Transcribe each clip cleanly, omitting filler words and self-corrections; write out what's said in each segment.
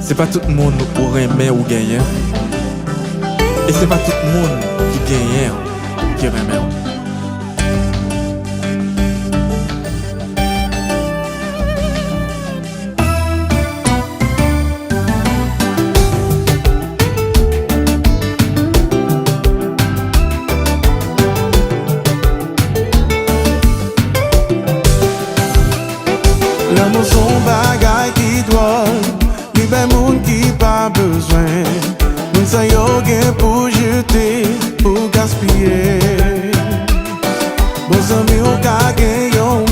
C'est pas tout le monde pour aimer ou gagner. Et c'est pas tout le monde qui gagne qui remet. L'amour son bagay qui drôle, li ben moun qui pas besoin. Moun sa yo gen pour jeter, pour gaspiller. Bon zami ou ka gen yon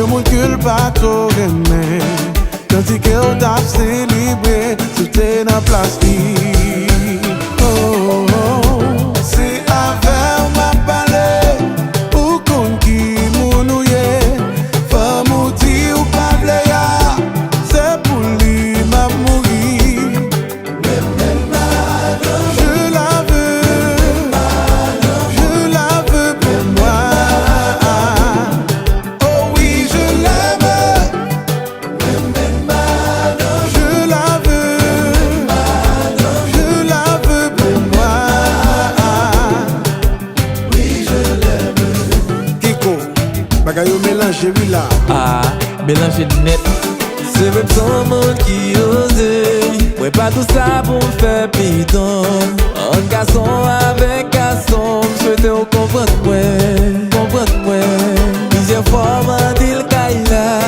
moun kul pa trop remen. Tandis que ou tap célébrer, tout est dans place li. Oh, oh, c'est avec ma palais, ou kon ki moun ou ye. Femme ou ti ou pa vle ya, c'est pour lui m'a mouri. Je la veux pour moi. Oh oui, je l'aime. Je la veux pour moi. Oui, je l'aime. Kiko, bagay yo mélange oui là. Ah, mélanger net. C'est même son monde qui ose. Ouais, pas tout ça pour me faire pidon. Un garçon avec garçon, souhaite au comprendre moi. Plusieurs fois m'a dit le caïla.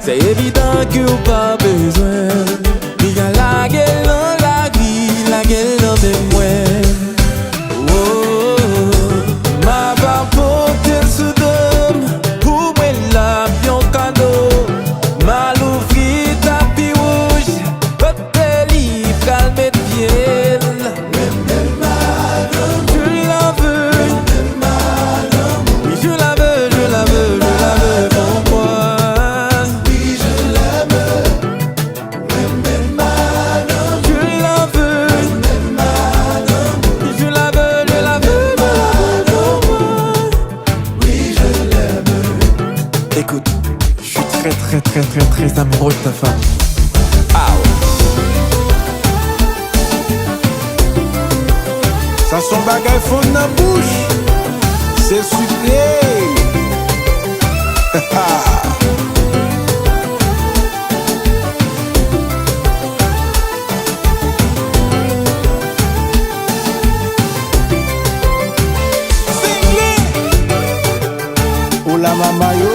C'est évident que ou pas besoin. Il y a la gueule dans la vie, la gueule dans mes moyens. Oh, ma papote sous dôme. Pour moi l'avion cadeau. Malou frit tapis rouge. Votre livre calme pied. Je la veux. Oui, je la veux pour moi. Oui, je l'aime. Je la veux. Oui, je la veux pour moi. Oui, je l'aime. Écoute, je suis très amoureux de ta femme. Ah ouais. Ça son bagay fond dans la bouche. C'est sucré. Singlé. Oh la mama yo.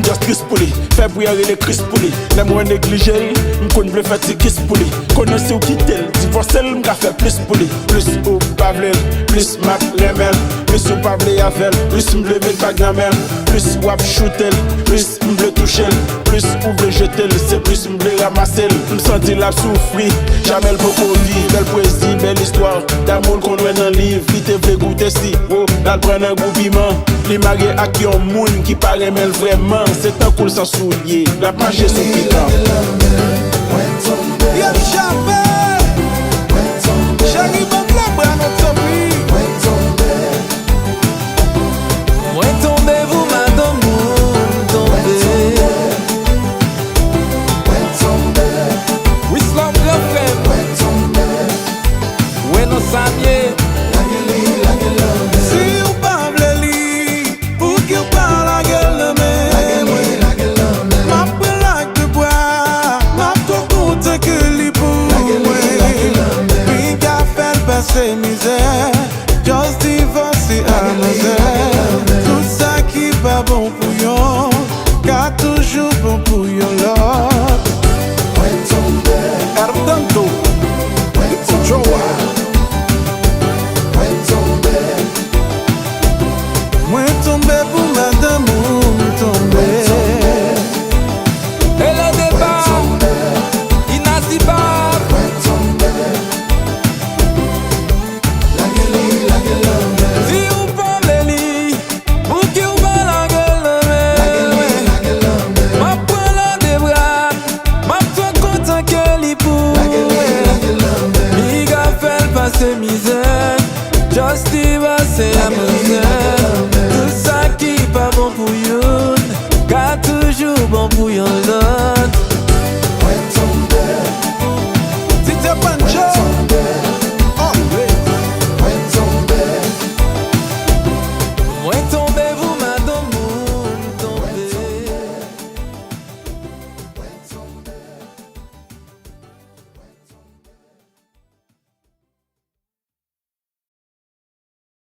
Just kiss pour lui, fait bouillir les cris pour lui. Les moins négligés, m'con bleu fait ti kiss pour lui. Connaissez ou quitter, divorcer m'ga fait plus pour lui. Plus ou pas vle, plus mat remel. Plus ou pas vle avec, plus m'ble met pas gamel. Plus ou ap shooter, plus m'ble toucher. Plus ou vle jeter, c'est plus m'ble ramasser. M'senti la souffrir, jamais le beaucoup vivre. Belle poésie, belle histoire, d'amour qu'on voit dans le livre. Li te vle goûter si, oh, la prendre un goût piment. Li marié à qui on moun qui paraît mêle vraiment. C'est un cool sans soulier, la page est sous piquant. Y'a